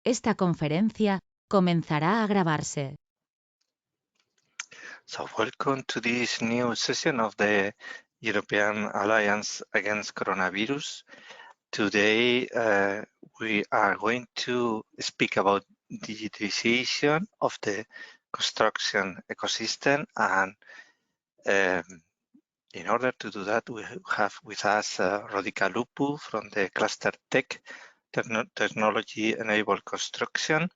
Esta conferencia comenzará a grabarse. So welcome to this new session of the European Alliance Against Coronavirus. Today we are going to speak about digitization of the construction ecosystem, and in order to do that we have with us Rodica Lupu from the cluster Tech, Technology Enabled Construction,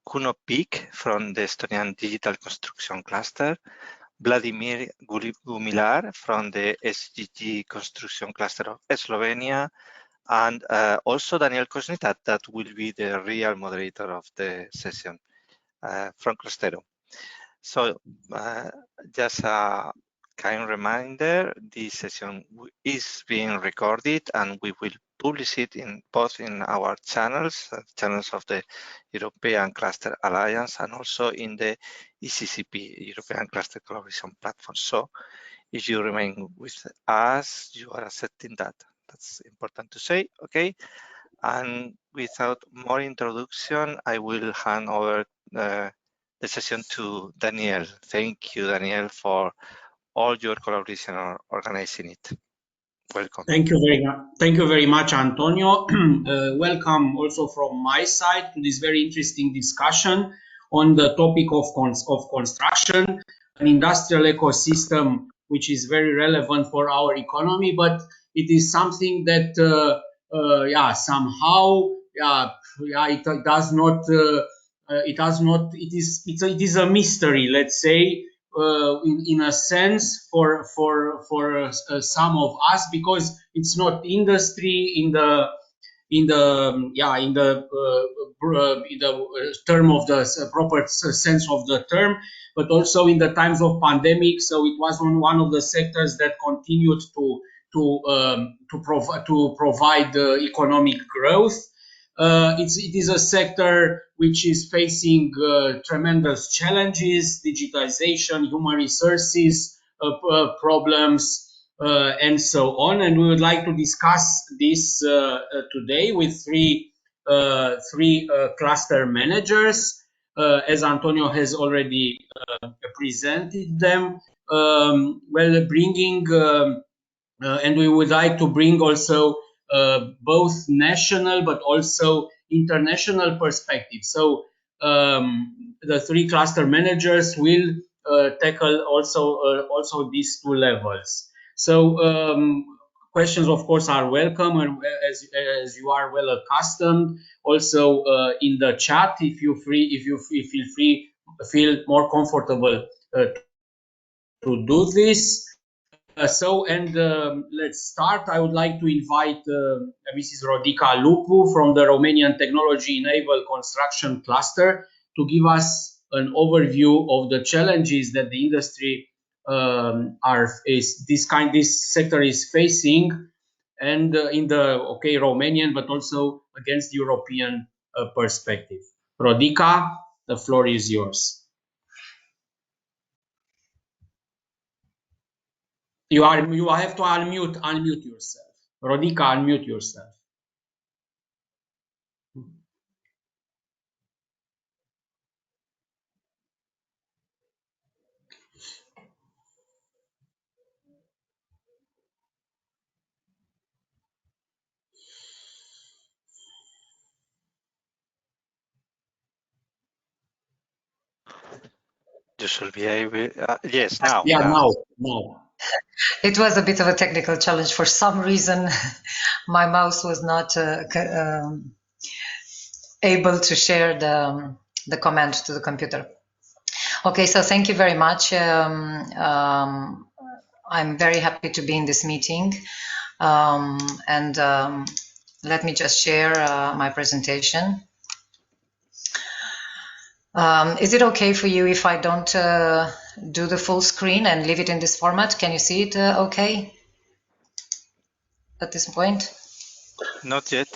Kuno Pik from the Estonian Digital Construction Cluster, Vladimir Gumilar from the SGG Construction Cluster of Slovenia, and also Daniel Kosnita, that will be the real moderator of the session from Clustero. So just a kind reminder, this session is being recorded and we will publish it in both in our channels, channels of the European Cluster Alliance, and also in the ECCP, European Cluster Collaboration Platform. So if you remain with us, you are accepting that. That's important to say, okay? And without more introduction, I will hand over the session to Daniel. Thank you, Daniel, for all your collaboration on organizing it. Welcome. Thank you very much, Antonio. Welcome also from my side to this very interesting discussion on the topic of construction, an industrial ecosystem which is very relevant for our economy, but it is something that it is a mystery, let's say, in a sense for some of us, because it's not industry in the term of the proper sense of the term, but also in the times of pandemic. So it was one of the sectors that continued to provide economic growth. It is a sector which is facing tremendous challenges: digitization, human resources problems, and so on. And we would like to discuss this today with three cluster managers, as Antonio has already presented them. And we would like to bring also both national but also international perspective. So the three cluster managers will tackle also these two levels. So questions, of course, are welcome, and as you are well accustomed, also in the chat, if you feel more comfortable to do this. Let's start. I would like to invite Mrs. Rodica Lupu from the Romanian Technology Enabled Construction Cluster to give us an overview of the challenges that the industry this sector is facing, and in the Romanian but also against European perspective. Rodica, the floor is yours. You have to unmute yourself. Rodica, unmute yourself. You should be able, yes, now. Yeah, now. It was a bit of a technical challenge. For some reason, my mouse was not able to share the command to the computer. Okay, so thank you very much. I'm very happy to be in this meeting. Let me just share my presentation. Is it okay for you if I don't do the full screen and leave it in this format? Can you see it okay at this point? Not yet.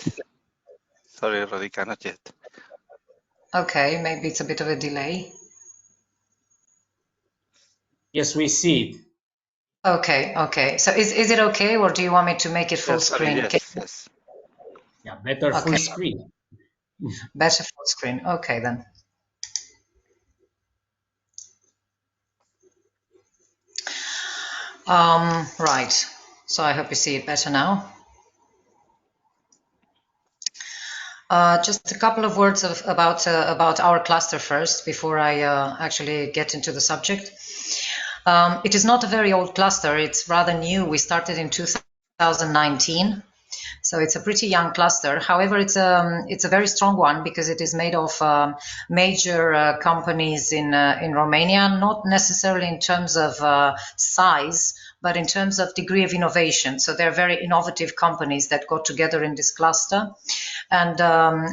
Sorry, Rodica, not yet. Okay, maybe it's a bit of a delay. Yes, we see it. Okay. So is it okay, or do you want me to make it full screen? Yes. Yeah, better full screen. Better full screen. Okay, then. Right. So I hope you see it better now. Just a couple of words about our cluster first before I actually get into the subject. It is not a very old cluster. It's rather new. We started in 2019. So it's a pretty young cluster. However, it's a very strong one because it is made of major companies in Romania, not necessarily in terms of size, but in terms of degree of innovation. So they're very innovative companies that got together in this cluster. And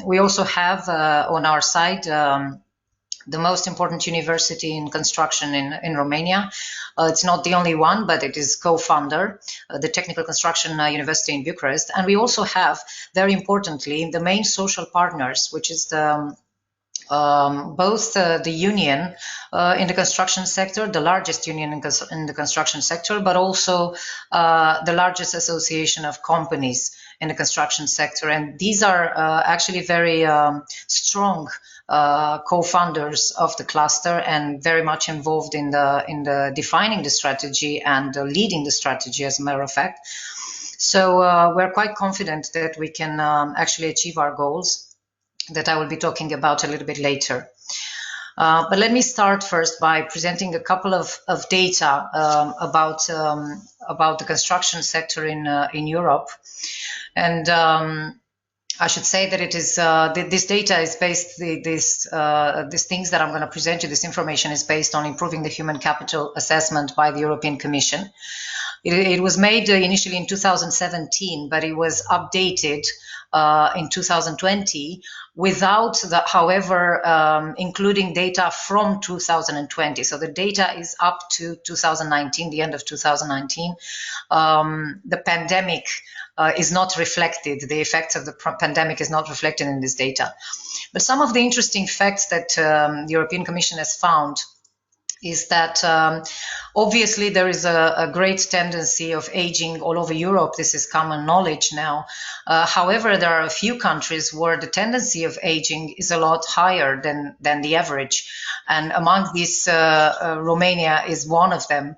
we also have on our side the most important university in construction in Romania. It's not the only one, but it is co-founder, the Technical Construction University in Bucharest. And we also have, very importantly, the main social partners, which is the both the union in the construction sector, the largest union in the construction sector, but also the largest association of companies in the construction sector. And these are actually very strong co-founders of the cluster and very much involved in the defining the strategy and leading the strategy, as a matter of fact. So we're quite confident that we can actually achieve our goals that I will be talking about a little bit later. But let me start first by presenting a couple of data about the construction sector in Europe. And I should say that it is this data is based, these things that I'm going to present you, this information is based on improving the human capital assessment by the European Commission. It was made initially in 2017, but it was updated in 2020 without, however, including data from 2020. So the data is up to 2019, the end of 2019. The pandemic is not reflected. The effects of the pandemic is not reflected in this data. But some of the interesting facts that the European Commission has found is that obviously there is a great tendency of aging all over Europe. This is common knowledge now. However, there are a few countries where the tendency of aging is a lot higher than the average. And among these, Romania is one of them,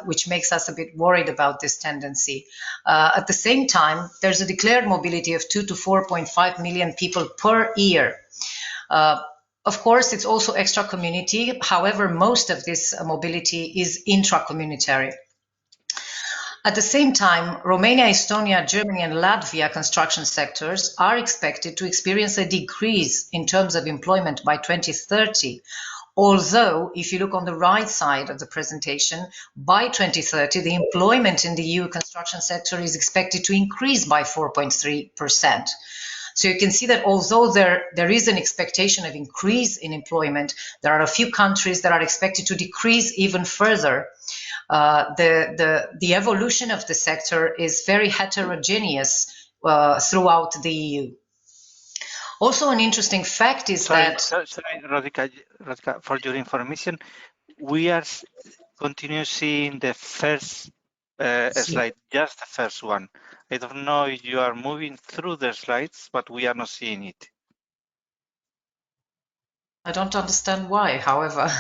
which makes us a bit worried about this tendency. At the same time, there's a declared mobility of 2 to 4.5 million people per year. Of course, it's also extra-community. However, most of this mobility is intra-communitary. At the same time, Romania, Estonia, Germany, and Latvia construction sectors are expected to experience a decrease in terms of employment by 2030. Although, if you look on the right side of the presentation, by 2030, the employment in the EU construction sector is expected to increase by 4.3%. So you can see that although there is an expectation of increase in employment, there are a few countries that are expected to decrease even further. The evolution of the sector is very heterogeneous throughout the EU. Also, an interesting fact is Sorry, Radhika, for your information, we are continue seeing the first slide, just the first one. I don't know if you are moving through the slides, but we are not seeing it. I don't understand why, however.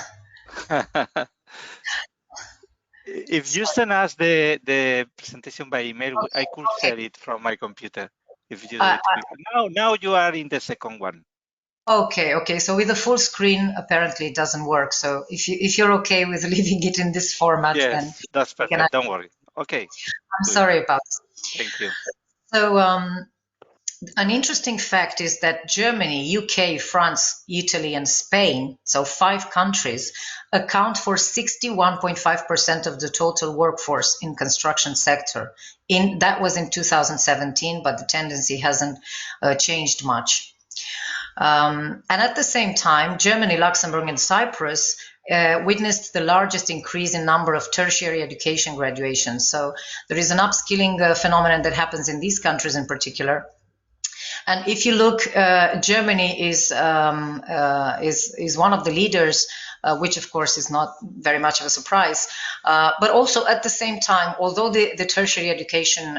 If you send us the presentation by email, I could share it from my computer. If you do it. Now you are in the second one. Okay. So with the full screen, apparently it doesn't work. So if you're okay with leaving it in this format, yes, then that's perfect. Don't worry. Okay. I'm sorry about it. Thank you. So an interesting fact is that Germany, UK, France, Italy, and Spain, so 5 countries, account for 61.5% of the total workforce in construction sector. That was in 2017, but the tendency hasn't changed much. And at the same time, Germany, Luxembourg, and Cyprus witnessed the largest increase in number of tertiary education graduations. So there is an upskilling phenomenon that happens in these countries in particular. And if you look, Germany is one of the leaders which of course is not very much of a surprise. But also at the same time, although the tertiary education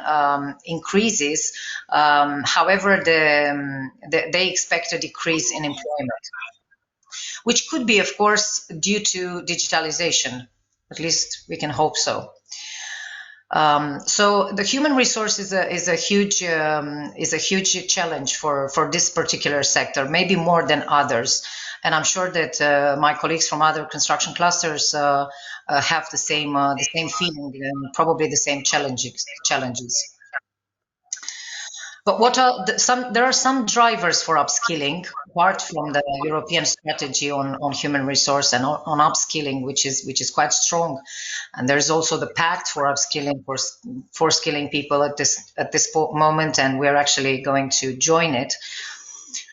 increases, however, they expect a decrease in employment, which could be, of course, due to digitalization. At least we can hope so. So the human resource is a huge challenge for this particular sector, maybe more than others. And I'm sure that my colleagues from other construction clusters have the same feeling and probably the same challenges. But what are there are some drivers for upskilling apart from the European strategy on human resource and on upskilling, which is quite strong. And there's also the pact for upskilling, for skilling people at this moment, and we're actually going to join it.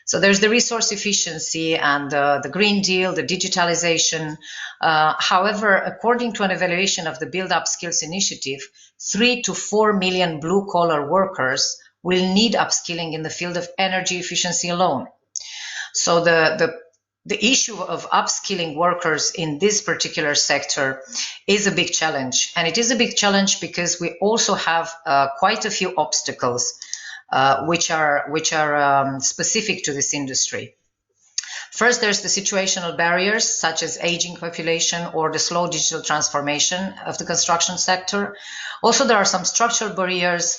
So there's the resource efficiency and the Green Deal, the digitalization. However, according to an evaluation of the Build Up Skills Initiative, 3 to 4 million blue-collar workers will need upskilling in the field of energy efficiency alone. So the issue of upskilling workers in this particular sector is a big challenge. And it is a big challenge because we also have quite a few obstacles which are specific to this industry. First, there's the situational barriers, such as aging population or the slow digital transformation of the construction sector. Also, there are some structural barriers,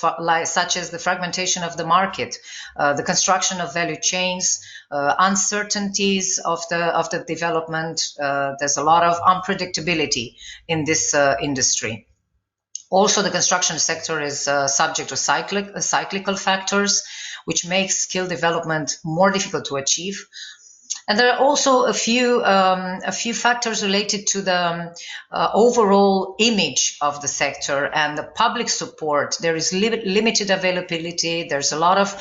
such as the fragmentation of the market, the construction of value chains, uncertainties of the development. There's a lot of unpredictability in this industry. Also, the construction sector is subject to cyclical factors, which makes skill development more difficult to achieve. And there are also a few factors related to the overall image of the sector and the public support. There is limited availability. There's a lot of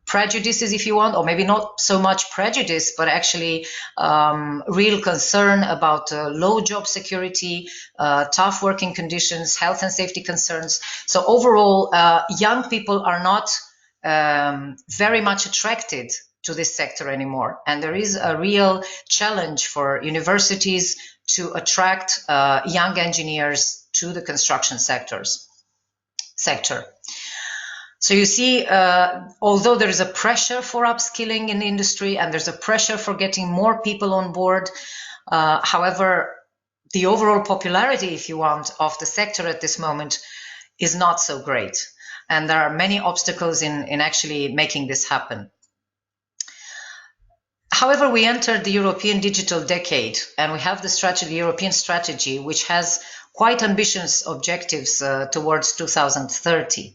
prejudices, if you want, or maybe not so much prejudice, but actually real concern about low job security, tough working conditions, health and safety concerns. So overall, young people are not very much attracted to this sector anymore. And there is a real challenge for universities to attract young engineers to the construction sector. So you see, although there is a pressure for upskilling in the industry and there's a pressure for getting more people on board, however, the overall popularity, if you want, of the sector at this moment is not so great. And there are many obstacles in actually making this happen. However, we entered the European Digital Decade, and we have the European strategy, which has quite ambitious objectives towards 2030,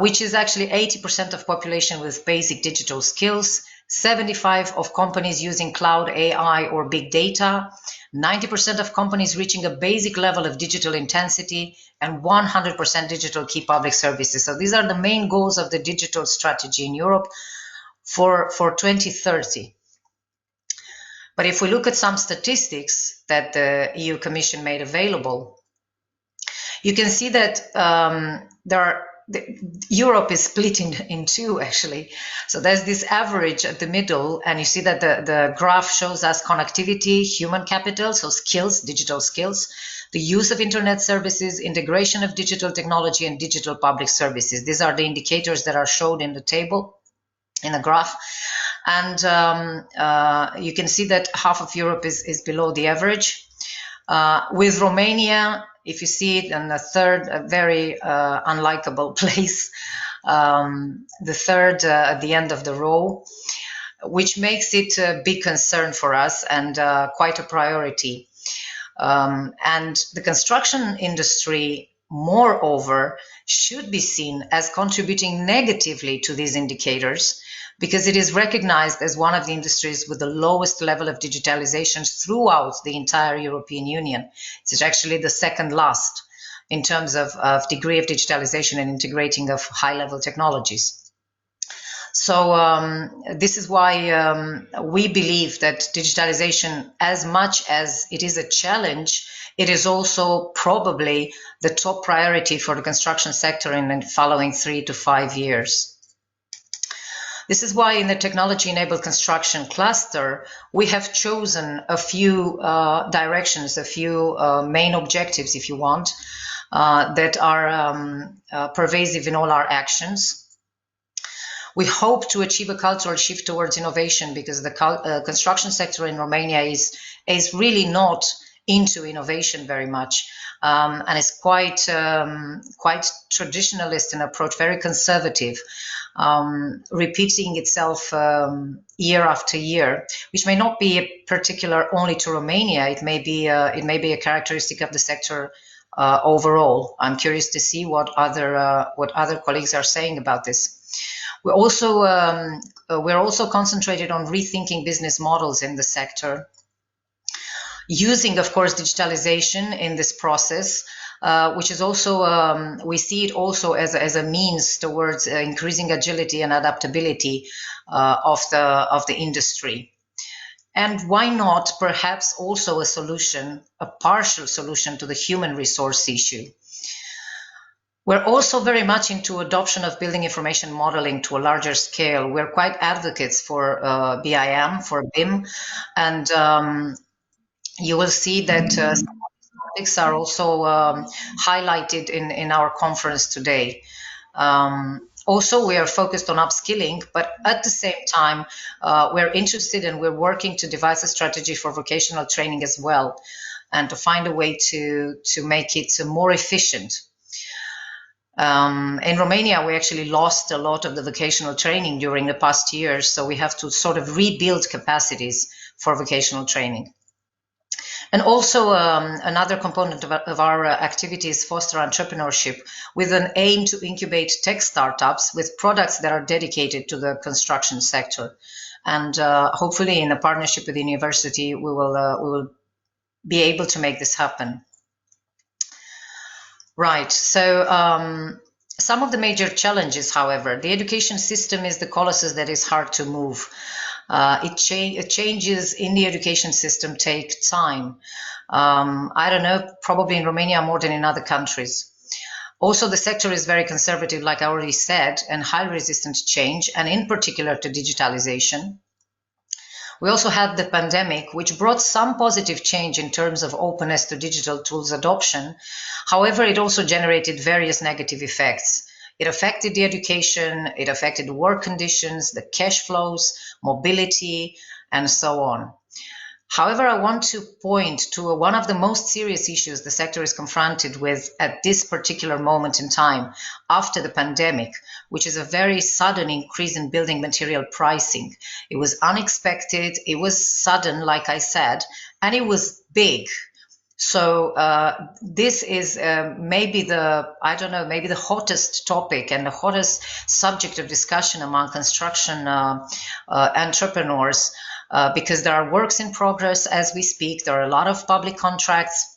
which is actually 80% of population with basic digital skills, 75% of companies using cloud, AI, or big data, 90% of companies reaching a basic level of digital intensity, and 100% digital key public services. So these are the main goals of the digital strategy in Europe for 2030. But if we look at some statistics that the EU Commission made available, you can see that Europe is split in two, actually. So there's this average at the middle, and you see that the graph shows us connectivity, human capital, so skills, digital skills, the use of internet services, integration of digital technology, and digital public services. These are the indicators that are shown in the table, in the graph. And you can see that half of Europe is below the average. With Romania, if you see it in the third, a very unlikable place, the third at the end of the row, which makes it a big concern for us and quite a priority. And the construction industry, moreover, should be seen as contributing negatively to these indicators, because it is recognized as one of the industries with the lowest level of digitalization throughout the entire European Union. It's actually the second last in terms of degree of digitalization and integrating of high-level technologies. So this is why we believe that digitalization, as much as it is a challenge, it is also probably the top priority for the construction sector in the following 3 to 5 years. This is why in the technology-enabled construction cluster, we have chosen a few directions, a few main objectives, if you want, that are pervasive in all our actions. We hope to achieve a cultural shift towards innovation, because the construction sector in Romania is really not into innovation very much, and is quite traditionalist in approach, very conservative, repeating itself year after year, which may not be particular only to Romania. It may be a characteristic of the sector overall. I'm curious to see what other colleagues are saying about this. We're also concentrated on rethinking business models in the sector, using, of course, digitalization in this process, which is also, we see it also as a means towards increasing agility and adaptability of the industry. And why not perhaps also a solution, a partial solution to the human resource issue. We're also very much into adoption of building information modeling to a larger scale. We're quite advocates for BIM, for BIM, and you will see that some of these topics are also highlighted in our conference today. Also, we are focused on upskilling, but at the same time, we're interested and we're working to devise a strategy for vocational training as well, and to find a way to make it more efficient. In Romania, we actually lost a lot of the vocational training during the past years, so we have to sort of rebuild capacities for vocational training. And also another component of our activity is foster entrepreneurship, with an aim to incubate tech startups with products that are dedicated to the construction sector. And hopefully in a partnership with the university, we will be able to make this happen. Right, so some of the major challenges, however, the education system is the colossus that is hard to move. Changes in the education system take time. I don't know, probably in Romania more than in other countries. Also, the sector is very conservative, like I already said, and highly resistant to change, and in particular to digitalization. We also had the pandemic, which brought some positive change in terms of openness to digital tools adoption. However, it also generated various negative effects. It affected the education, it affected the work conditions, the cash flows, mobility, and so on. However, I want to point to one of the most serious issues the sector is confronted with at this particular moment in time, after the pandemic, which is a very sudden increase in building material pricing. It was unexpected, it was sudden, like I said, and it was big. So this is maybe the hottest topic and the hottest subject of discussion among construction entrepreneurs, because there are works in progress as we speak. There are a lot of public contracts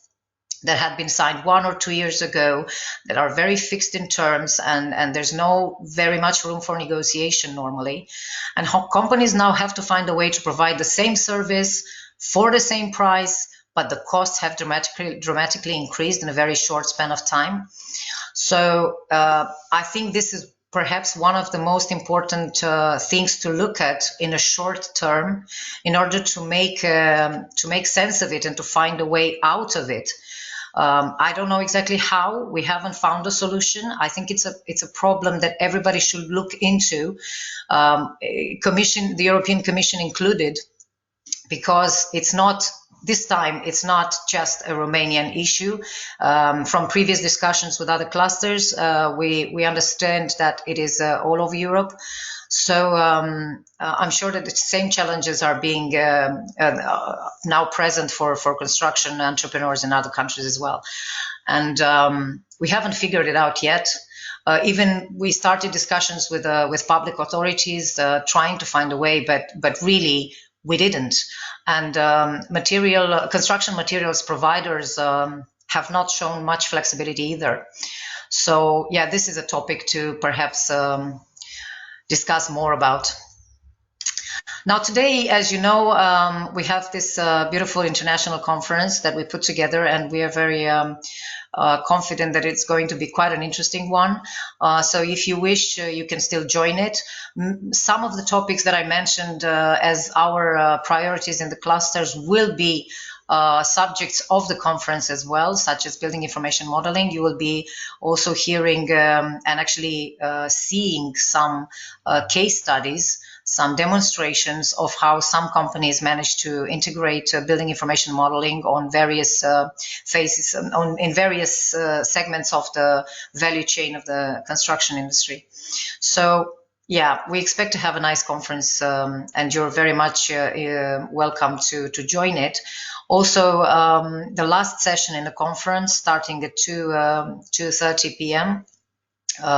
that had been signed 1 or 2 years ago that are very fixed in terms, and there's no very much room for negotiation normally. And companies now have to find a way to provide the same service for the same price, but the costs have dramatically increased in a very short span of time. So I think this is perhaps one of the most important things to look at in a short term, in order to make sense of it and to find a way out of it. I don't know exactly how. We haven't found a solution. I think it's a problem that everybody should look into, the European Commission included, because this time it's not just a Romanian issue. From previous discussions with other clusters, we understand that it is all over Europe. So I'm sure that the same challenges are being now present for construction entrepreneurs in other countries as well. And we haven't figured it out yet. Even we started discussions with public authorities trying to find a way, but really we didn't. And construction materials providers have not shown much flexibility either. So yeah, this is a topic to perhaps discuss more about. Now today, as you know, we have this beautiful international conference that we put together, and we are very confident that it's going to be quite an interesting one. So if you wish, you can still join it. Some of the topics that I mentioned as our priorities in the clusters will be subjects of the conference as well, such as building information modeling. You will be also hearing and actually seeing some case studies, some demonstrations of how some companies manage to integrate building information modeling on various phases, in various segments of the value chain of the construction industry. So yeah, we expect to have a nice conference, and you're very much welcome to join it. Also, the last session in the conference, starting at 2:30 p.m.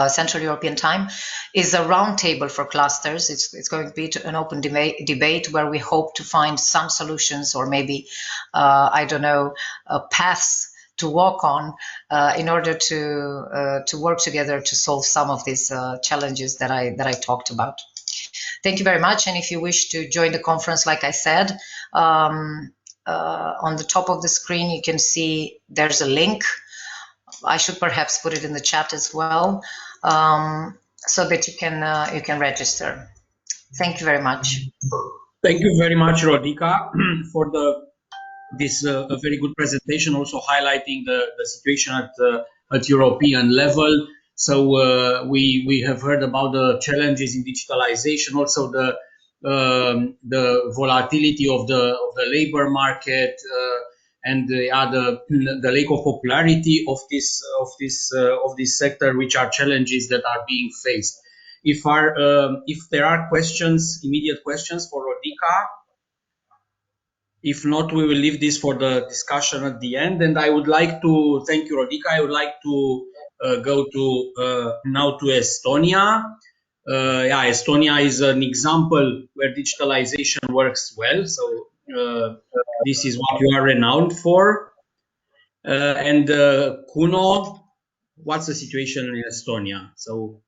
Central European time, is a roundtable for clusters. It's going to be an open debate where we hope to find some solutions, or maybe, I don't know, paths to walk on in order to work together to solve some of these challenges that I talked about. Thank you very much. And if you wish to join the conference, like I said, on the top of the screen, you can see there's a link. I should perhaps put it in the chat as well, so that you can register. Thank you very much. Thank you very much, Rodica, for this very good presentation, also highlighting the situation at European level. So we have heard about the challenges in digitalization, also the volatility of the labor market, and the lack of popularity of this sector, which are challenges that are being faced. If there are questions, immediate questions for Rodica. If not, we will leave this for the discussion at the end. And I would like to thank you, Rodica. I would like to go to now to Estonia. Estonia is an example where digitalization works well. So this is what you are renowned for. And Kuno, what's the situation in Estonia? So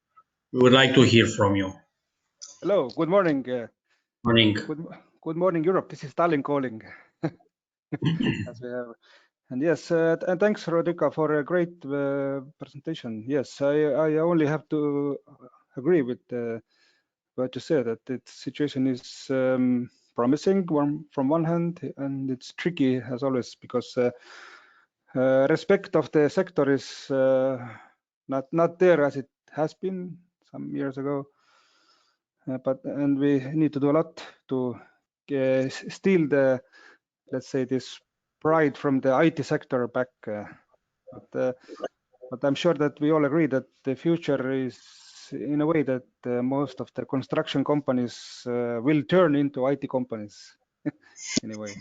we would like to hear from you. Hello, good morning. Morning. Good morning, Europe. This is Tallinn calling. As we have. And yes, and thanks, Rodica, for a great presentation. Yes, I only have to agree with what you said, that the situation is promising from one hand, and it's tricky as always, because respect of the sector is not there as it has been some years ago. And we need to do a lot to steal the, let's say, this pride from the IT sector back. But I'm sure that we all agree that the future is in a way that most of the construction companies will turn into IT companies. Anyway,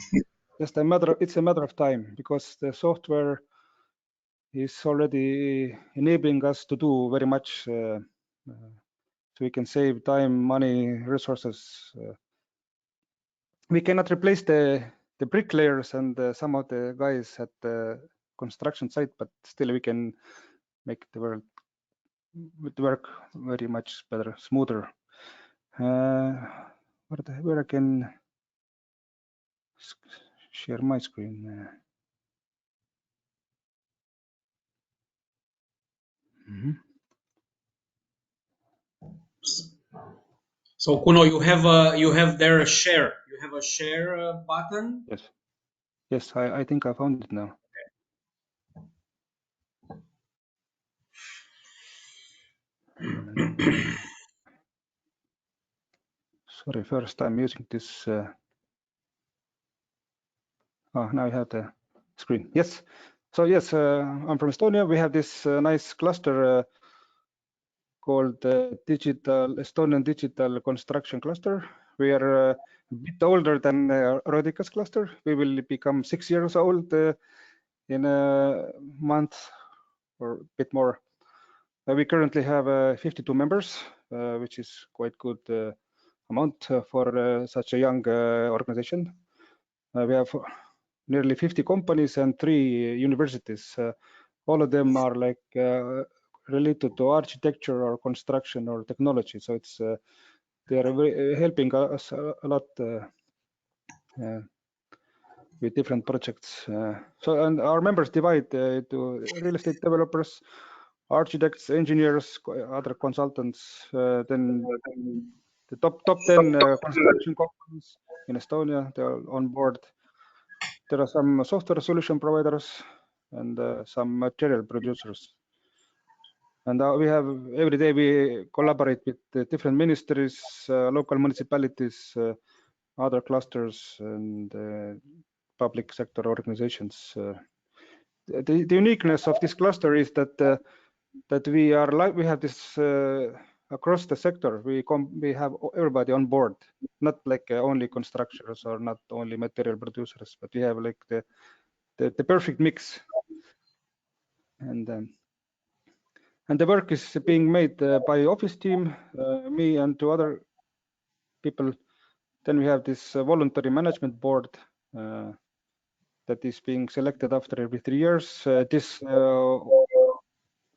it's a matter of time, because the software is already enabling us to do very much. So we can save time, money, resources. We cannot replace the bricklayers and some of the guys at the construction site, but still we can make the work very much better, smoother. Where I can share my screen. So Kuno, you have there a share. You have a share button. Yes, I think I found it now. Sorry, first I'm using this. Now I have the screen. Yes. So yes, I'm from Estonia. We have this nice cluster called Estonian Digital Construction Cluster. We are a bit older than Rodica's cluster. We will become 6 years old in a month or a bit more. We currently have 52 members, which is quite good amount for such a young organization. We have nearly 50 companies and 3 universities. All of them are like related to architecture or construction or technology. So it's they are helping us a lot. with different projects. And our members divide to real estate developers, architects, engineers, other consultants. Then the top 10 construction companies in Estonia, they are on board. There are some software solution providers and some material producers. And we have every day we collaborate with different ministries, local municipalities, other clusters, and public sector organizations. The uniqueness of this cluster is that we have this across the sector. We have everybody on board, not like only constructors or not only material producers, but we have like the perfect mix. And the work is being made by office team, me and two other people. Then we have this voluntary management board that is being selected after every 3 years. This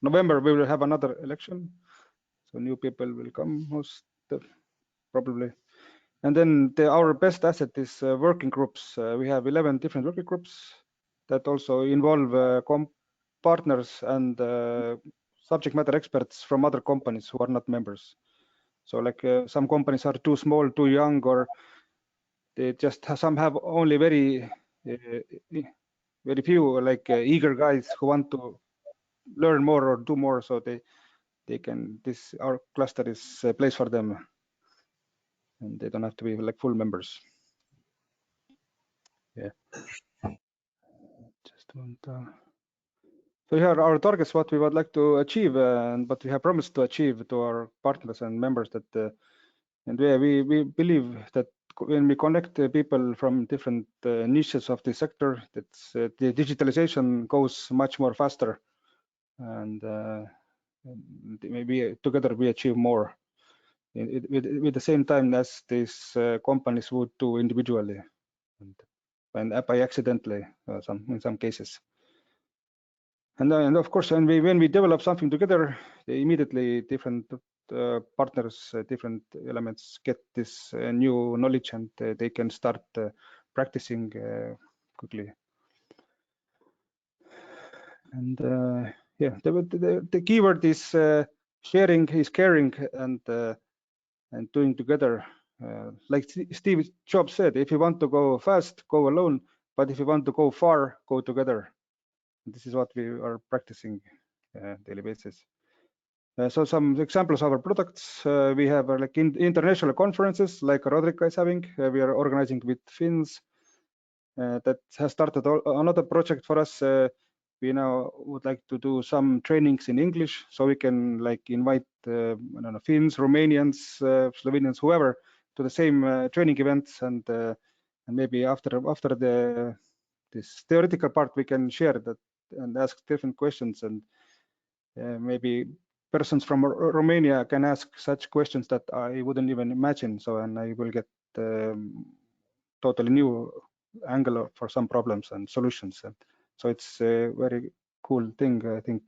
November we will have another election, so new people will come most probably. And then our best asset is working groups. We have 11 different working groups that also involve partners and subject matter experts from other companies who are not members. So like some companies are too small, too young, or they just some have only very few like eager guys who want to learn more or do more. So they can, our cluster is a place for them, and they don't have to be like full members. Yeah. Just want so here are our targets, what we would like to achieve, and what we have promised to achieve to our partners and members. That and we believe that when we connect people from different niches of the sector, that's the digitalization goes much more faster, and maybe together we achieve more with the same time as these companies would do individually and by accidentally in some cases. And of course, when we develop something together, immediately different partners, different elements get this new knowledge, and they can start practicing quickly. And yeah, the keyword is sharing, is caring, and doing together. Like Steve Jobs said, if you want to go fast, go alone, but if you want to go far, go together. This is what we are practicing daily basis. So some examples of our products, we have like international conferences like Rodrika is having. We are organizing with Finns. That has started another project for us. We now would like to do some trainings in English, so we can like invite I don't know, Finns, Romanians, Slovenians, whoever, to the same training events, and maybe after this theoretical part, we can share that and ask different questions, and maybe persons from Romania can ask such questions that I wouldn't even imagine. So, and I will get totally new angle for some problems and solutions. And so it's a very cool thing. I think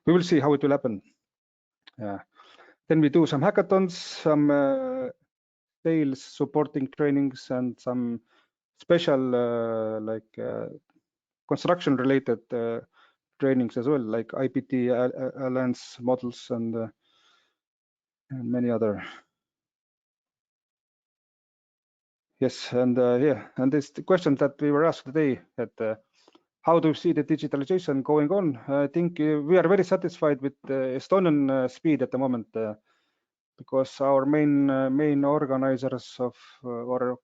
we will see how it will happen. Then we do some hackathons, some sales supporting trainings, and some special like construction related trainings as well, like IPT alliance models and many other. Yes, and yeah, and this the question that we were asked today, that how do you see the digitalization going on? I think we are very satisfied with the Estonian speed at the moment, because our main organizers of or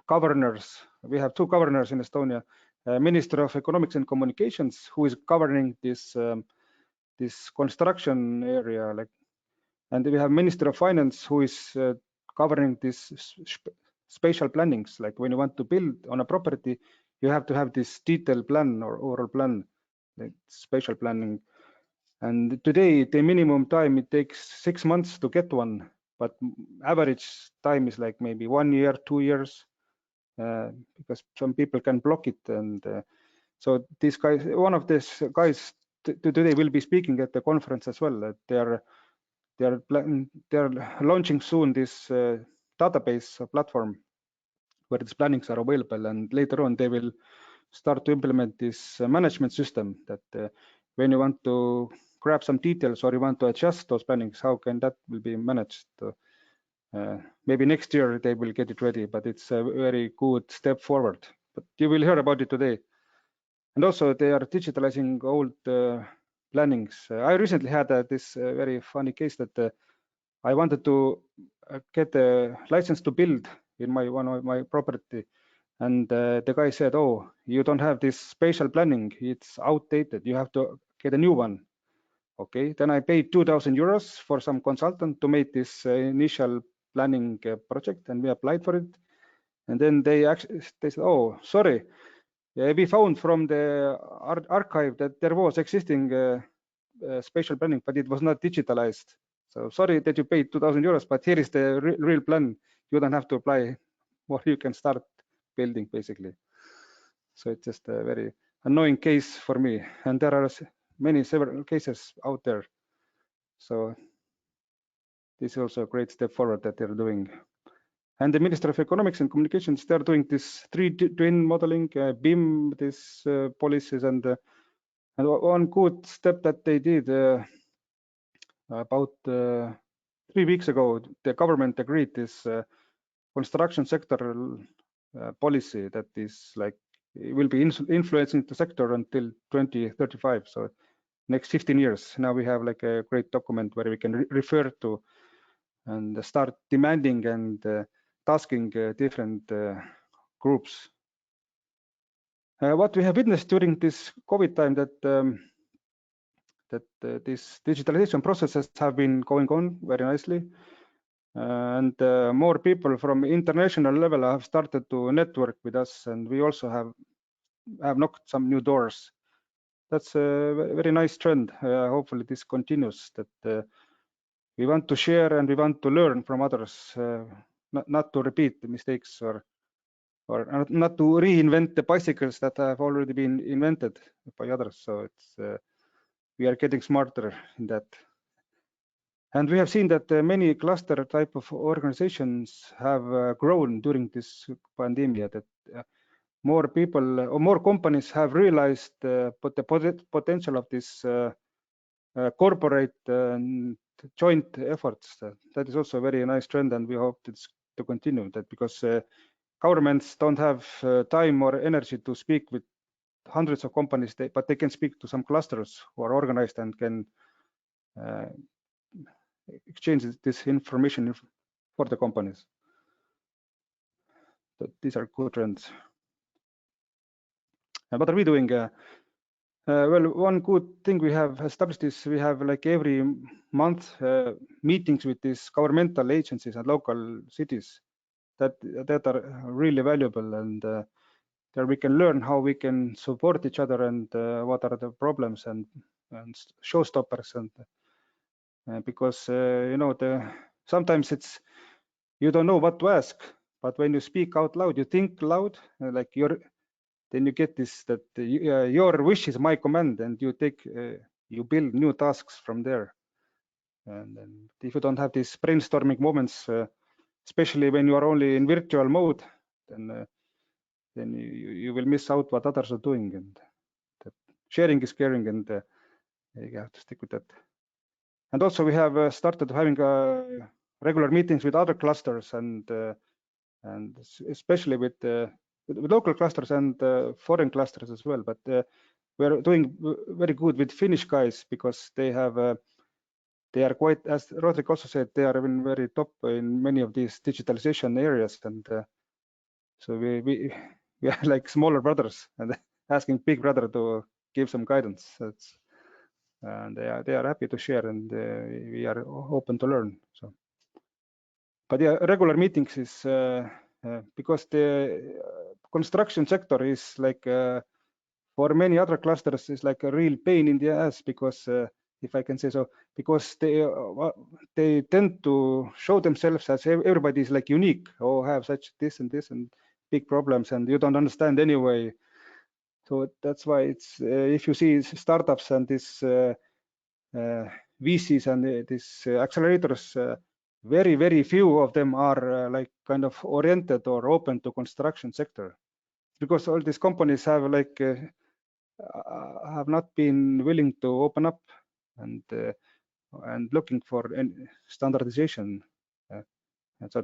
governors, we have two governors in Estonia, Minister of Economics and Communications, who is governing this this construction area, like, and we have Minister of Finance, who is governing this spatial plannings. Like when you want to build on a property, you have to have this detailed plan or oral plan, like spatial planning. And today, the minimum time it takes 6 months to get one, but average time is like maybe 1 year, 2 years, because some people can block it. And so this guy, one of these guys today will be speaking at the conference as well. They are launching soon this database platform where these plannings are available, and later on they will start to implement this management system that when you want to grab some details or you want to adjust those plannings, how can that will be managed? Maybe next year they will get it ready, but it's a very good step forward. But you will hear about it today. And also they are digitalizing old plannings. I recently had this very funny case that I wanted to get a license to build in one of my property, and the guy said, "Oh, you don't have this spatial planning; it's outdated. You have to get a new one." Okay, then I paid 2,000 euros for some consultant to make this initial planning project, and we applied for it. And then they said, "Oh, sorry, we found from the archive that there was existing spatial planning, but it was not digitalized. So sorry that you paid 2,000 euros, but here is the real plan. You don't have to apply, or you can start building basically." So it's just a very annoying case for me, and there are several cases out there. So this is also a great step forward that they're doing. And the Minister of Economics and Communications, they're doing this 3D twin modeling, BIM, these policies, and one good step that they did about 3 weeks ago, the government agreed this construction sector policy that is like, it will be influencing the sector until 2035. So next 15 years. Now we have like a great document where we can refer to and start demanding and tasking different groups. What we have witnessed during this COVID time that these digitalization processes have been going on very nicely, and more people from international level have started to network with us, and we also have knocked some new doors. That's a very nice trend. Hopefully this continues, that we want to share and we want to learn from others, not to repeat the mistakes or not to reinvent the bicycles that have already been invented by others. So it's we are getting smarter in that. And we have seen that many cluster type of organizations have grown during this pandemic, that more people or more companies have realized the potential of this corporate joint efforts. That is also a very nice trend, and we hope it's to continue that, because governments don't have time or energy to speak with hundreds of companies, but they can speak to some clusters who are organized and can exchange this information for the companies. So these are good trends. What are we doing? Well, one good thing we have established is we have like every month meetings with these governmental agencies and local cities that are really valuable, and there we can learn how we can support each other and what are the problems and showstoppers, and because you know, sometimes it's you don't know what to ask, but when you speak out loud, you think loud, like then you get this that your wish is my command, and you take you build new tasks from there. And if you don't have these brainstorming moments, especially when you are only in virtual mode, then you will miss out what others are doing, and sharing is caring, and you have to stick with that. And also we have started having regular meetings with other clusters, and especially with local clusters and foreign clusters as well. But we're doing very good with Finnish guys, because they have they are quite, as Rodrik also said, they are even very top in many of these digitalization areas, and so we are like smaller brothers and asking big brother to give some guidance. And they are happy to share, and we are open to learn. So, but yeah, regular meetings is because the construction sector is like for many other clusters is like a real pain in the ass, because if I can say so, because they tend to show themselves as everybody is like unique or have such this and big problems, and you don't understand anyway. So that's why it's if you see startups and this VCs and these accelerators, very few of them are like kind of oriented or open to construction sector, because all these companies have like have not been willing to open up and looking for standardization. And so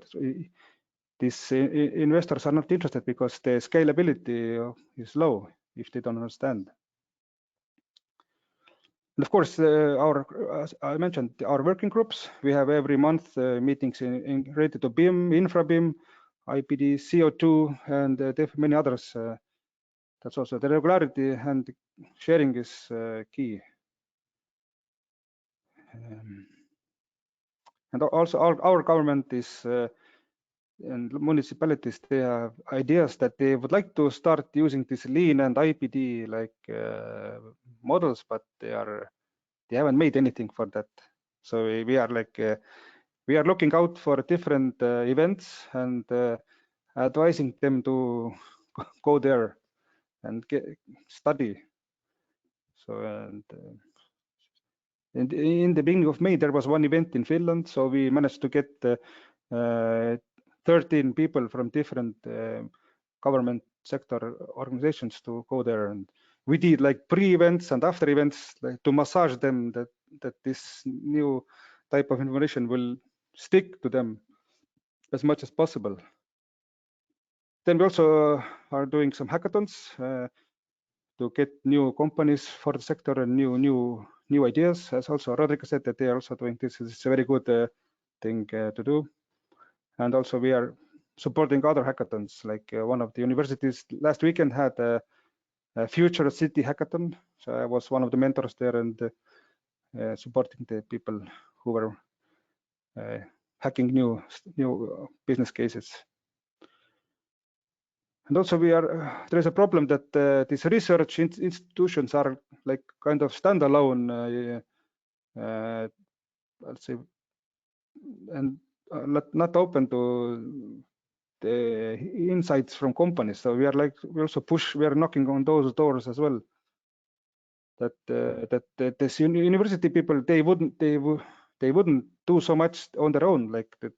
these investors are not interested because the scalability is low if they don't understand. And of course, as I mentioned, our working groups, we have every month meetings related to BIM, infra BIM, IPD, CO2, and many others. That's also the regularity and sharing is key. And also our government is and municipalities, they have ideas that they would like to start using this lean and IPD like models, but they haven't made anything for that. So we are like we are looking out for different events and advising them to go there and study. So and in the beginning of May there was one event in Finland, so we managed to get 13 people from different government sector organizations to go there, and we did like pre-events and after events like, to massage them that this new type of information will stick to them as much as possible. Then we also are doing some hackathons to get new companies for the sector and new ideas. As also Rodrigo said, that they are also doing this. It's a very good thing to do. And also we are supporting other hackathons, like one of the universities last weekend had a future city hackathon. So I was one of the mentors there and supporting the people who were hacking new business cases. And also we are there is a problem that these research institutions are like kind of standalone, let's say, and not open to the insights from companies. So we are like we are knocking on those doors as well. That the university people they wouldn't do so much on their own. Like that,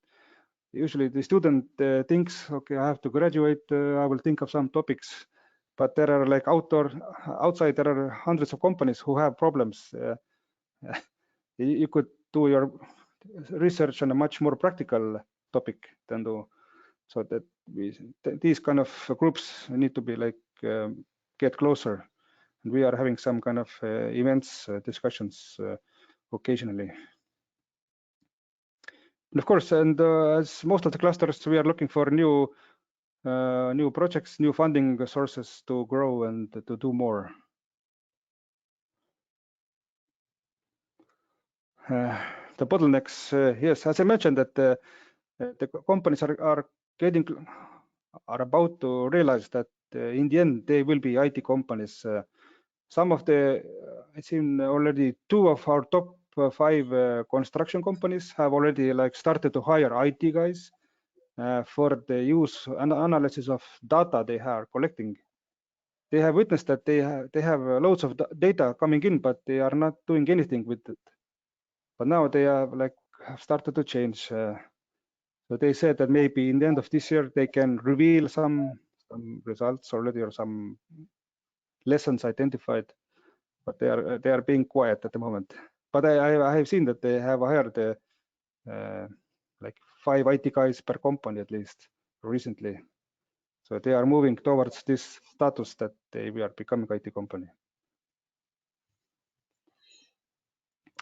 usually the student thinks, okay, I have to graduate. I will think of some topics, but there are like outside there are hundreds of companies who have problems. You could do your research on a much more practical topic than do. So that these kind of groups need to be like get closer, and we are having some kind of events, discussions occasionally. And of course, and as most of the clusters, we are looking for new projects, new funding sources to grow and to do more. The bottlenecks, yes, as I mentioned, that the companies are about to realize that in the end they will be IT companies. Some of the, I've seen already 2 of our top 5 construction companies have already like started to hire IT guys for the use and analysis of data they are collecting. They have witnessed that they have loads of data coming in, but they are not doing anything with it. But now they have started to change. So they said that maybe in the end of this year they can reveal some results already or some lessons identified, but they are being quiet at the moment. But I have seen that they have hired like 5 IT guys per company at least recently. So they are moving towards this status that we are becoming IT company.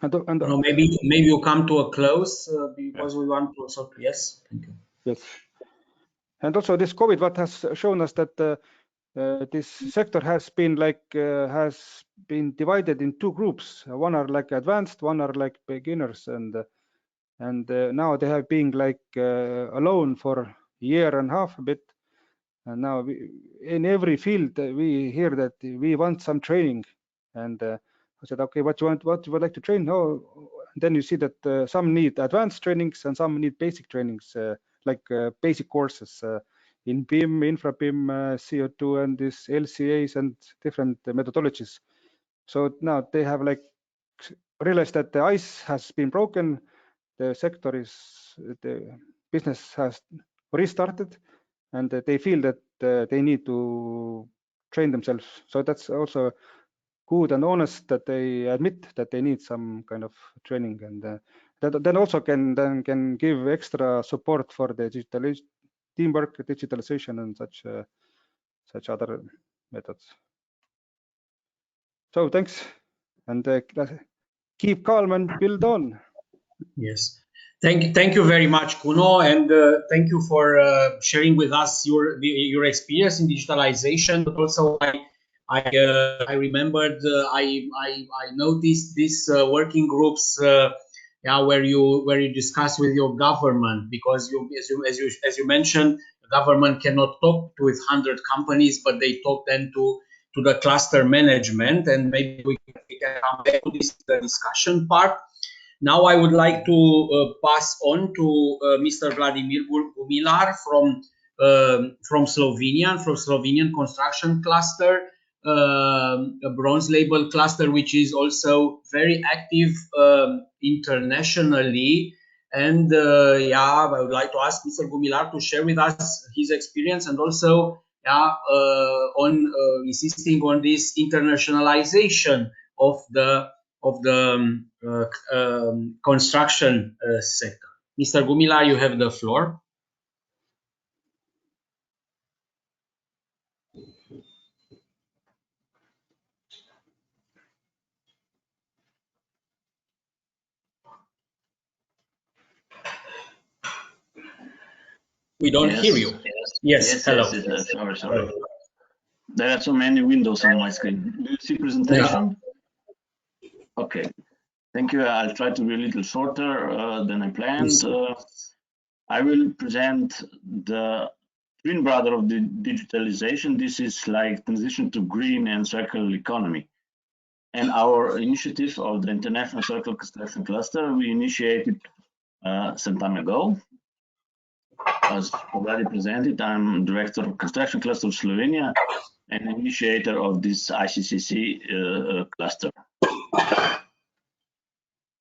And no, maybe you come to a close because we want to also. Yes, thank you. Yes, and also this COVID, what has shown us that this sector has been divided in 2 groups. One are like advanced, one are like beginners, and now they have been like alone for a year and a half a bit. And now in every field we hear that we want some training, and I said, okay, what you would like to train? Oh, then you see that some need advanced trainings and some need basic trainings, like basic courses in BIM, infra BIM, CO2, and this LCAs and different methodologies. So now they have like realized that the ice has been broken, the sector is, the business has restarted, and they feel that they need to train themselves. So that's also good and honest that they admit that they need some kind of training, and that then also can give extra support for the teamwork, digitalization, and such other methods. So thanks, and keep calm and build on. Yes. Thank you very much, Kuno, and thank you for sharing with us your experience in digitalization. But also, I remembered I noticed these working groups, yeah, where you discuss with your government, because as you mentioned, the government cannot talk with 100 companies, but they talk then to the cluster management, and maybe we can come back to this discussion part. Now I would like to pass on to Mr. Vladimir Gumilar from Slovenia, from Slovenian construction cluster, a bronze label cluster, which is also very active internationally. And yeah, I would like to ask Mr. Gumilar to share with us his experience, and also on insisting on this internationalization of the construction sector. Mr. Gumilar, you have the floor. We don't hear you. Yes, hello. Yes. Sorry. There are so many windows on my screen. Do you see presentation? Yeah. Okay. Thank you. I'll try to be a little shorter than I planned. I will present the twin brother of the digitalization. This is like transition to green and circular economy. And our initiative of the International Circular Construction Cluster, we initiated some time ago. As already presented, I'm Director of Construction Cluster of Slovenia and initiator of this ICCC cluster.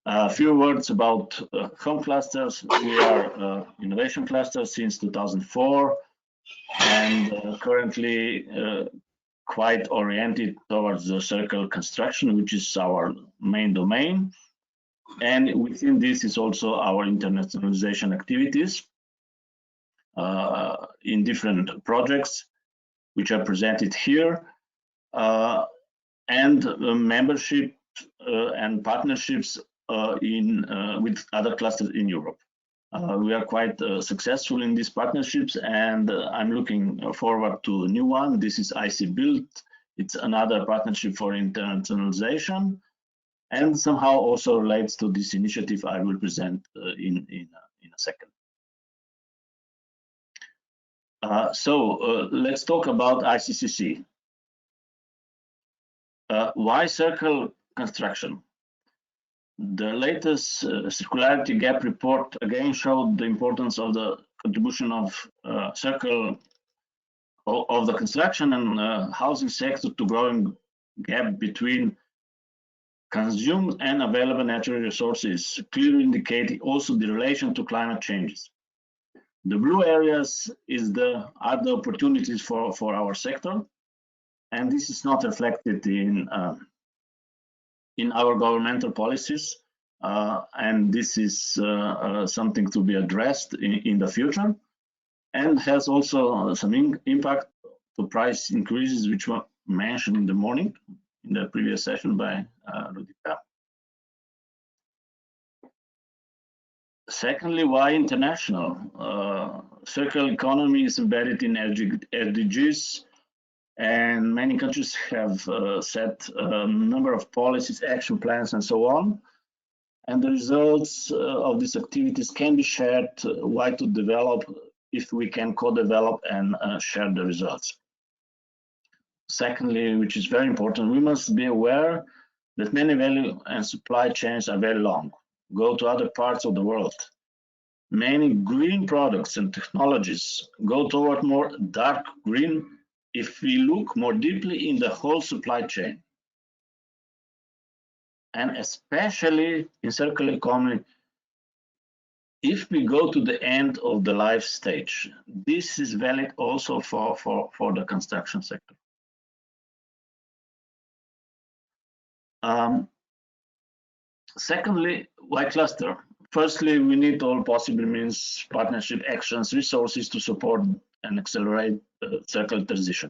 A few words about home clusters. We are innovation cluster since 2004 and currently quite oriented towards the circular construction, which is our main domain. And within this is also our internationalization activities in different projects, which are presented here, and membership and partnerships with other clusters in Europe. We are quite successful in these partnerships, and I'm looking forward to a new one. This is IC Build. It's another partnership for internationalization, and somehow also relates to this initiative I will present in a second. So let's talk about ICCC. Why circular construction? The latest circularity gap report again showed the importance of the contribution of circle of the construction and housing sector to growing gap between consumed and available natural resources, clearly indicating also the relation to climate changes. The blue areas are the opportunities for our sector, and this is not reflected in our governmental policies, and this is something to be addressed in the future, and has also some impact to price increases, which were mentioned in the morning in the previous session by Rudika. Secondly, why international? Circular economy is embedded in SDGs, and many countries have set a number of policies, action plans, and so on. And the results of these activities can be shared, why to develop, if we can co-develop and share the results. Secondly, which is very important, we must be aware that many value and supply chains are very long, go to other parts of the world. Many green products and technologies go toward more dark green if we look more deeply in the whole supply chain. And especially in circular economy, if we go to the end of the life stage, this is valid also for the construction sector. Secondly, why cluster? Firstly, we need all possible means, partnership, actions, resources to support and accelerate circular transition.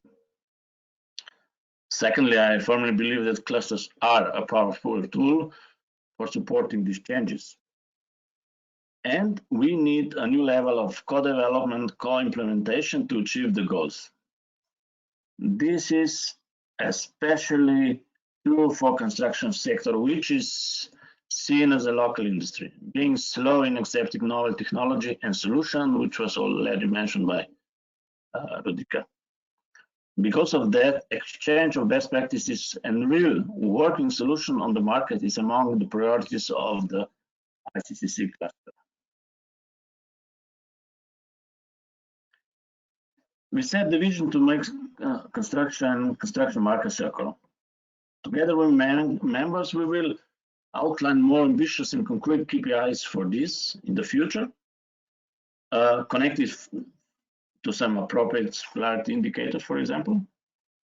Secondly, I firmly believe that clusters are a powerful tool for supporting these changes. And we need a new level of co-development, co-implementation to achieve the goals. This is especially true for construction sector, which is seen as a local industry, being slow in accepting novel technology and solution, which was already mentioned by Rodica. Because of that, exchange of best practices and real working solution on the market is among the priorities of the ICCC cluster. We set the vision to make construction market circular. Together with members, we will outline more ambitious and concrete KPIs for this in the future, connected to some appropriate clarity indicators, for example.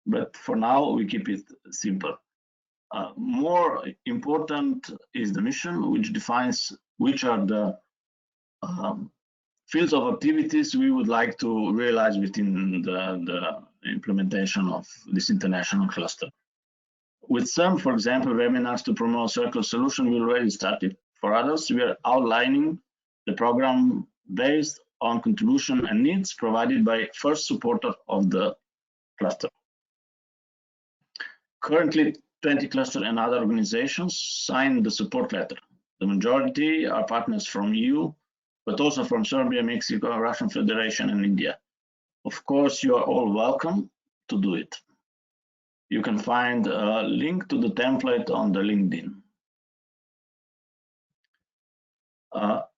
But for now, we keep it simple. More important is the mission, which defines which are the fields of activities we would like to realize within the implementation of this international cluster. With some, for example, webinars to promote circular solution, we already started. For others, we are outlining the program based on contribution and needs provided by first supporter of the cluster. Currently, 20 cluster and other organizations signed the support letter. The majority are partners from EU, but also from Serbia, Mexico, Russian Federation, and India. Of course, you are all welcome to do it. You can find a link to the template on the LinkedIn.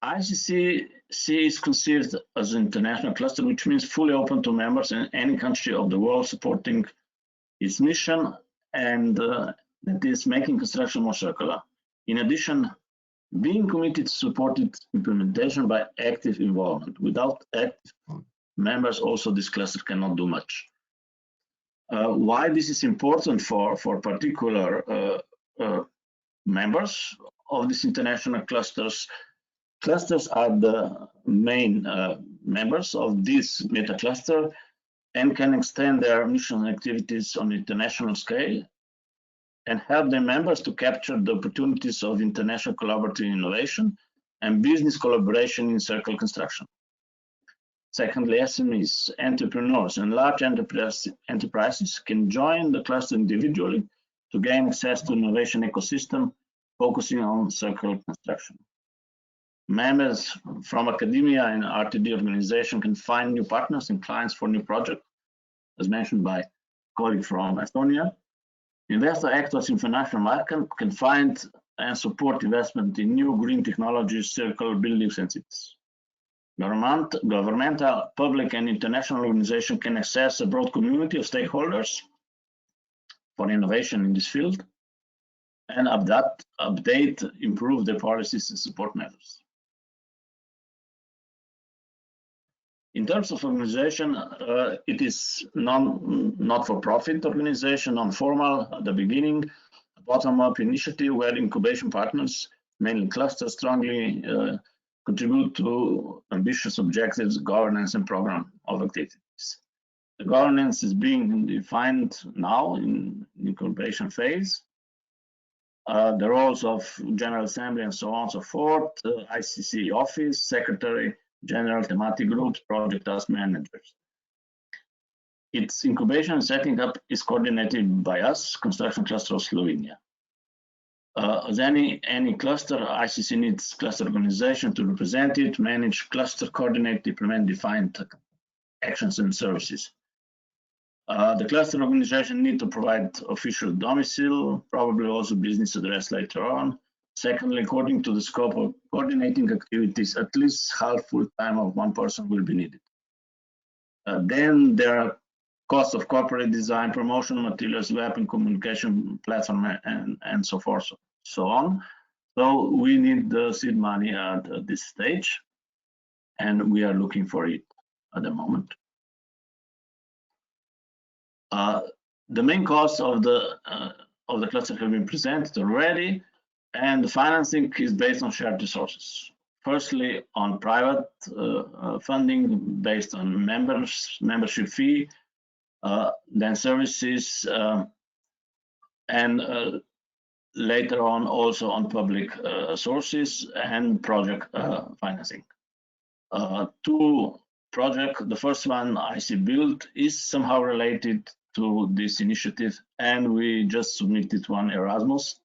ICCC is considered as an international cluster, which means fully open to members in any country of the world supporting its mission and that is making construction more circular. In addition, being committed to support its implementation by active involvement. Without active members, also this cluster cannot do much. Why this is important for particular members of these international clusters? Clusters are the main members of this meta cluster and can extend their mission activities on international scale and help their members to capture the opportunities of international collaborative innovation and business collaboration in circular construction. Secondly, SMEs, entrepreneurs, and large enterprises can join the cluster individually to gain access to innovation ecosystem focusing on circular construction. Members from academia and RTD organization can find new partners and clients for new projects, as mentioned by a colleague from Estonia. Investor actors in financial market can find and support investment in new green technologies, circular buildings, and cities. Governmental, public, and international organizations can access a broad community of stakeholders for innovation in this field and update, improve their policies and support measures. In terms of organization, it is not-for-profit organization, non-formal at the beginning, a bottom-up initiative where incubation partners, mainly clusters, strongly contribute to ambitious objectives, governance, and program of activities. The governance is being defined now in incubation phase. The roles of General Assembly and so on and so forth, ICC office, secretary, general thematic groups, project task managers. Its incubation and setting up is coordinated by us, Construction Cluster of Slovenia. As any cluster, ICC needs cluster organization to represent it, manage, cluster, coordinate, implement defined actions and services. The cluster organization need to provide official domicile, probably also business address later on. Secondly, according to the scope of coordinating activities, at least half full time of one person will be needed. Then there are costs of corporate design, promotion materials, web and communication platform, and so forth, so on. So we need the seed money at this stage. and we are looking for it at the moment. The main costs of the cluster have been presented already, and the financing is based on shared resources. Firstly, on private funding based on membership fee, then services, and later on also on public sources and project financing. Two projects, the first one, IC Build, is somehow related to this initiative, and we just submitted one Erasmus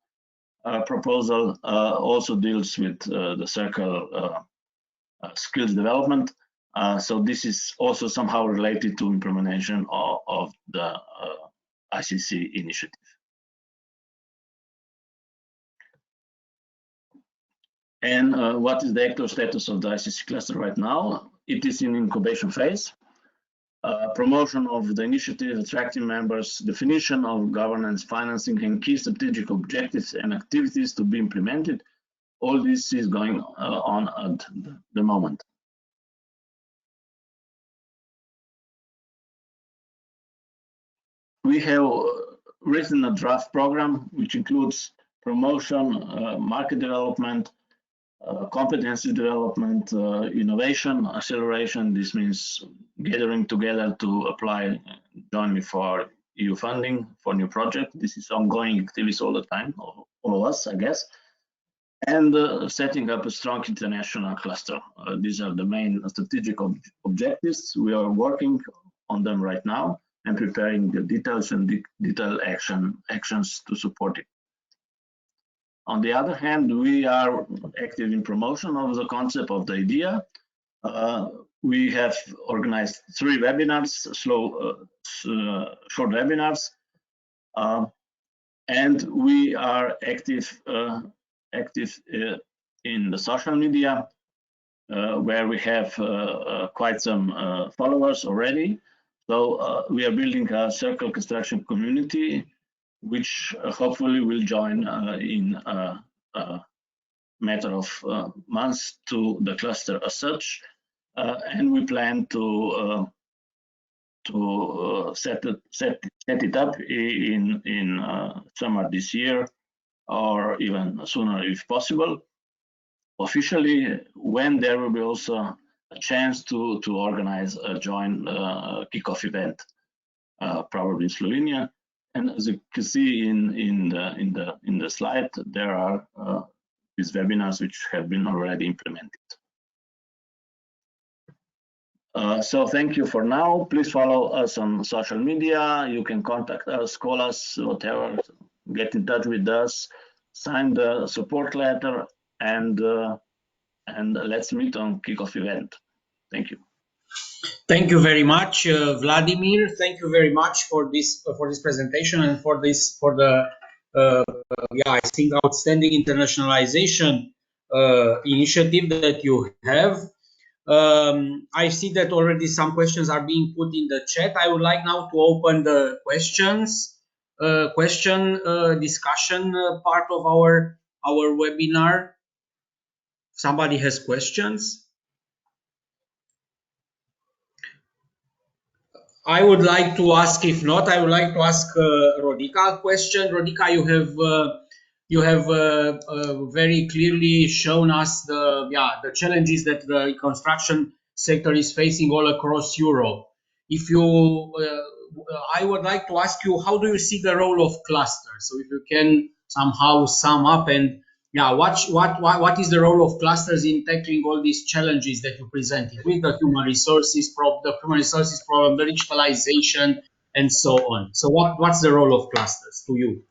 proposal, also deals with the circle skills development. So this is also somehow related to implementation of the ICC initiative. And what is the actual status of the ICC cluster right now? It is in incubation phase. Promotion of the initiative, attracting members, definition of governance, financing, and key strategic objectives and activities to be implemented. All this is going on at the moment. We have written a draft program which includes promotion, market development, competency development, innovation, acceleration. This means gathering together to apply jointly for EU funding for new projects. This is ongoing activities all the time, all of us, I guess. And setting up a strong international cluster. These are the main strategic objectives. We are working on them right now and preparing the details and detailed actions to support it. On the other hand, we are active in promotion of the concept of the idea. We have organized 3 webinars, short webinars, and we are active in the social media, where we have quite some followers already. So we are building a circle construction community, which hopefully will join in a matter of months to the cluster as such, and we plan to set it up in summer this year, or even sooner if possible. Officially, when there will be also a chance to organize a joint kickoff event, probably in Slovenia. And as you can see in the slide, there are these webinars which have been already implemented. So thank you for now. Please follow us on social media. You can contact us, call us, whatever. Get in touch with us. Sign the support letter, and let's meet on kickoff event. Thank you. Thank you very much, Vladimir. Thank you very much for this presentation and for the I think outstanding internationalization initiative that you have. I see that already some questions are being put in the chat. I would like now to open the discussion part of our webinar. Somebody has questions? I would like to ask. If not, I would like to ask Rodica a question. Rodica, you have very clearly shown us the challenges that the construction sector is facing all across Europe. If you, I would like to ask you, how do you see the role of clusters? So if you can somehow sum up, and what is the role of clusters in tackling all these challenges that you presented with the human resources problem, the digitalization, and so on? So what's the role of clusters to you?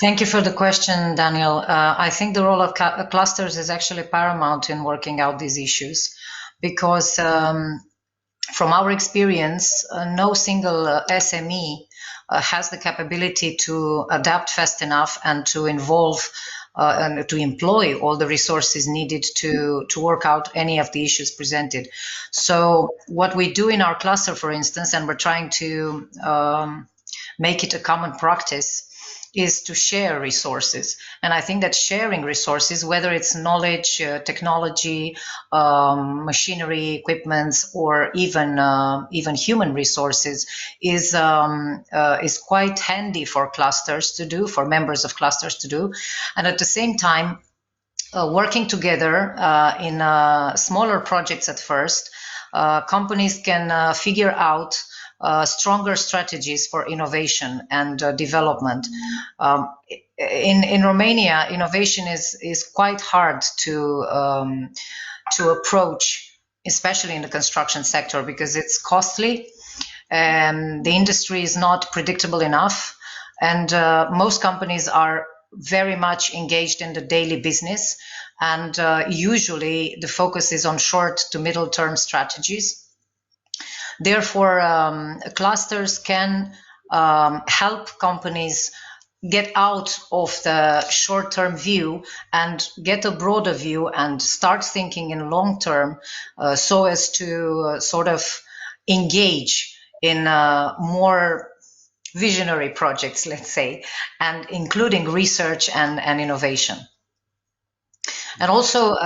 Thank you for the question, Daniel. I think the role of clusters is actually paramount in working out these issues, because from our experience, no single SME has the capability to adapt fast enough and to involve and to employ all the resources needed to work out any of the issues presented. So what we do in our cluster, for instance, and we're trying to make it a common practice, is to share resources. And I think that sharing resources, whether it's knowledge, technology, machinery, equipments, or even human resources, is quite handy for clusters to do, for members of clusters to do. And at the same time, working together in smaller projects at first, companies can figure out stronger strategies for innovation and development. In Romania, innovation is quite hard to approach, especially in the construction sector, because it's costly and the industry is not predictable enough, and most companies are very much engaged in the daily business, and usually the focus is on short to middle term strategies. Therefore, clusters can help companies get out of the short-term view and get a broader view and start thinking in long term, so as to sort of engage in more visionary projects, let's say, and including research and innovation. And also,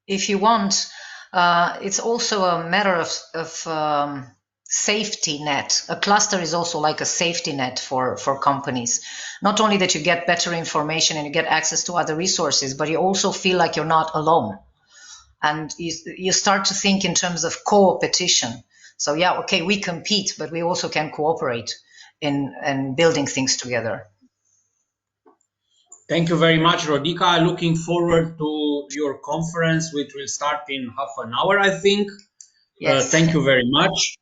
if you want, it's also a matter of safety net. A cluster is also like a safety net for companies. Not only that you get better information and you get access to other resources, but you also feel like you're not alone. And you start to think in terms of co-opetition. So yeah, okay, we compete, but we also can cooperate in building things together. Thank you very much, Rodica. Looking forward to your conference, which will start in half an hour, I think. Yes. Thank you very much.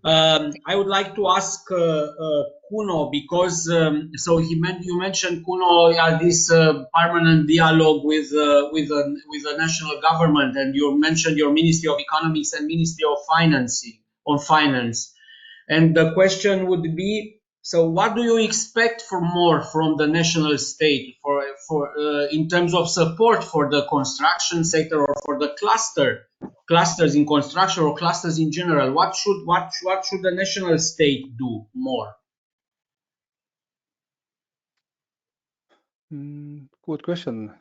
I would like to ask Kuno, because so you mentioned, Kuno, this permanent dialogue with the national government, and you mentioned your Ministry of Economics and Ministry of Finance. And the question would be, so what do you expect for more from the national state for in terms of support for the construction sector or for the clusters in construction or clusters in general? What should the national state do more? Good question.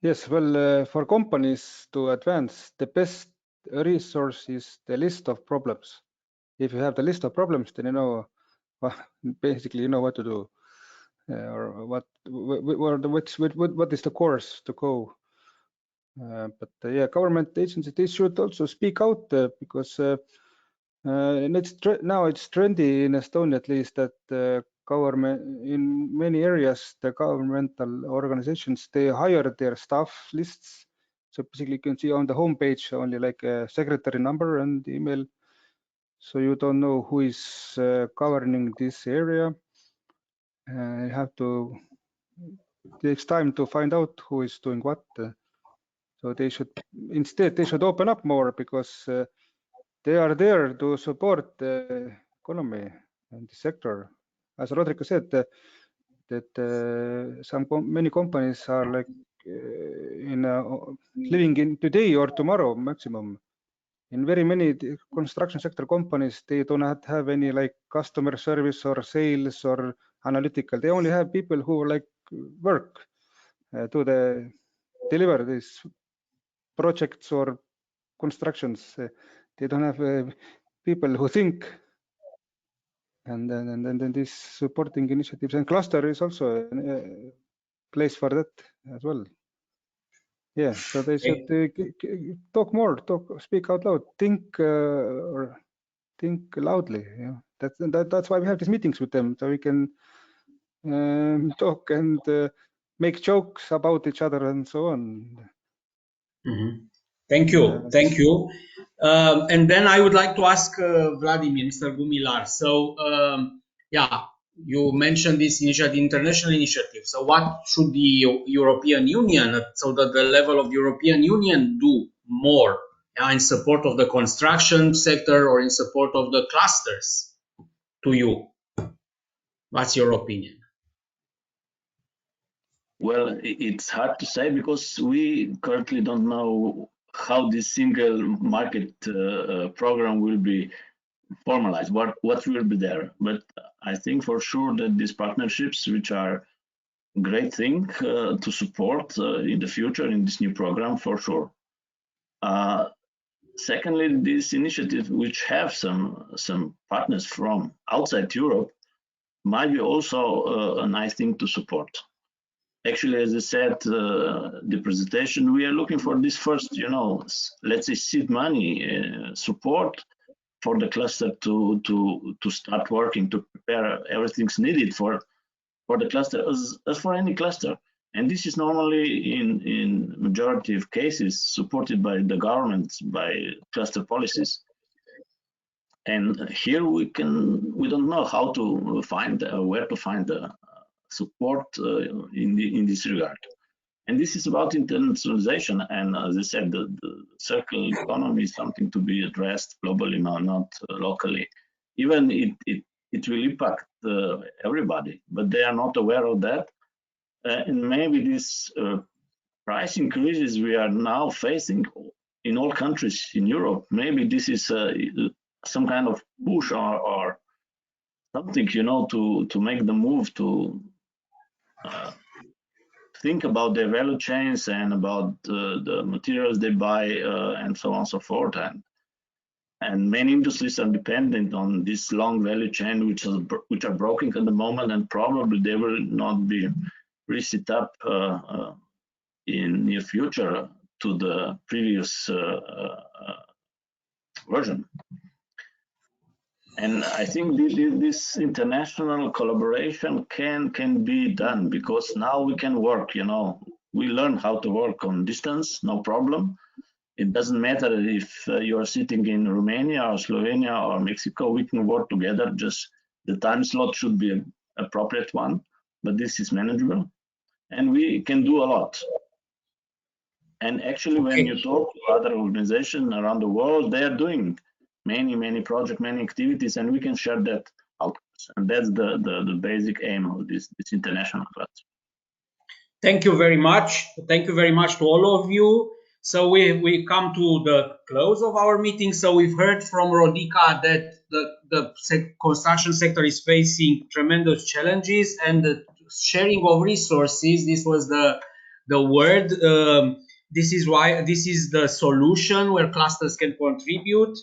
Yes, well, for companies to advance, the best resource is the list of problems. If you have the list of problems, then you know, basically you know what to do, or what is the course to go. But yeah, government agencies, they should also speak out, because now it's trendy in Estonia, at least, that government, in many areas, the governmental organizations, they hire their staff lists. So basically you can see on the homepage only like a secretary number and email. So you don't know who is governing this area. You have to, it takes time to find out who is doing what. So they should, instead, they should open up more, because they are there to support the economy and the sector. As Rodrigo said, that many companies are like living in today or tomorrow maximum. In very many construction sector companies, they do not have any like customer service or sales or analytical. They only have people who like work to deliver these projects or constructions. They don't have people who think. And then these supporting initiatives, and cluster is also a place for that as well. Yeah, so they should talk more, speak out loud, think or think loudly. You know, that's why we have these meetings with them, so we can talk and make jokes about each other and so on. Mm-hmm. Thank you, thank you. And then I would like to ask Vladimir, Mr. Gumilar. So yeah, you mentioned this initiative, international initiative. So what should the European Union, so that the level of the European Union, do more in support of the construction sector or in support of the clusters? To you, what's your opinion? Well, it's hard to say, because we currently don't know how this single market program will be formalize what will be there. But I think for sure that these partnerships, which are a great thing to support in the future in this new program, for sure. Secondly, this initiative, which have some partners from outside Europe, might be also a nice thing to support. Actually, as I said, the presentation, we are looking for this first, let's say seed money support for the cluster to start working, to prepare everything's needed for the cluster as for any cluster. And this is normally in majority of cases supported by the government, by cluster policies. And here we don't know how to find where to find the support in this regard. And this is about internationalization. And as I said, the circular economy is something to be addressed globally, not locally. Even it will impact everybody, but they are not aware of that. And maybe these price increases we are now facing in all countries in Europe, maybe this is some kind of push or something, to make the move to think about their value chains and about the materials they buy and so on and so forth. And many industries are dependent on this long value chain, which are broken at the moment, and probably they will not be reset up in near future to the previous version. And I think this international collaboration can be done, because now we can work, we learn how to work on distance, no problem. It doesn't matter if you are sitting in Romania or Slovenia or Mexico, we can work together. Just the time slot should be an appropriate one, but this is manageable and we can do a lot. And actually, when you talk to other organizations around the world, they are doing many projects, many activities, and we can share that out. And that's the basic aim of this international cluster. Thank you very much. Thank you very much to all of you. So we come to the close of our meeting. So we've heard from Rodica that the construction sector is facing tremendous challenges, and the sharing of resources, this was the word. This is the solution where clusters can contribute.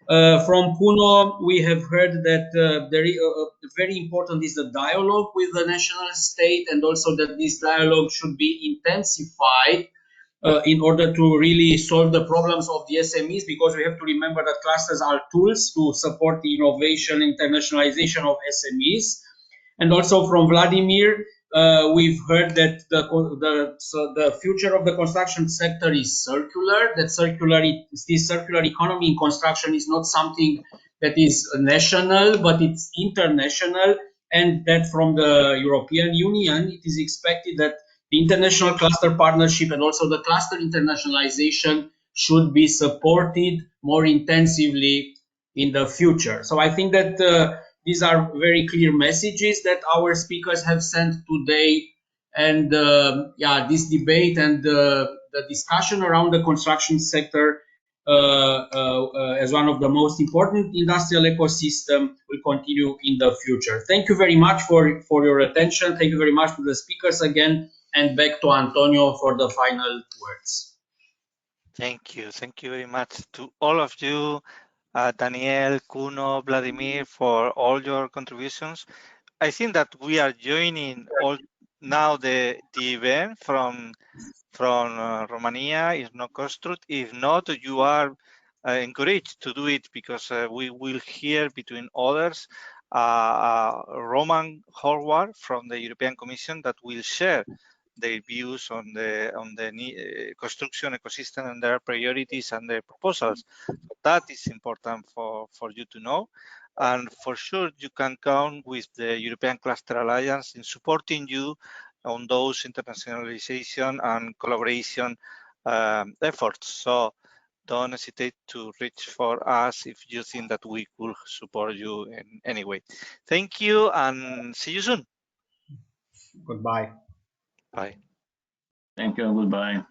From Kuno, we have heard that very important is the dialogue with the national state, and also that this dialogue should be intensified in order to really solve the problems of the SMEs, because we have to remember that clusters are tools to support the innovation, internationalization of SMEs. And also from Vladimir, we've heard that the future of the construction sector is circular, that this circular economy in construction is not something that is national, but it's international, and that from the European Union, it is expected that the international cluster partnership and also the cluster internationalization should be supported more intensively in the future. So I think that these are very clear messages that our speakers have sent today. And this debate and the discussion around the construction sector as one of the most important industrial ecosystem will continue in the future. Thank you very much for your attention. Thank you very much to the speakers again. And back to Antonio for the final words. Thank you very much to all of you, Daniel, Kuno, Vladimir, for all your contributions. I think that we are joining all now the event from Romania, is not construct. If not, you are encouraged to do it, because we will hear, between others, Roman Horvath from the European Commission that will share their views on the construction ecosystem and their priorities and their proposals. That is important for you to know. And for sure, you can count with the European Cluster Alliance in supporting you on those internationalization and collaboration efforts. So don't hesitate to reach for us if you think that we could support you in any way. Thank you and see you soon. Goodbye. Bye. Thank you. Goodbye.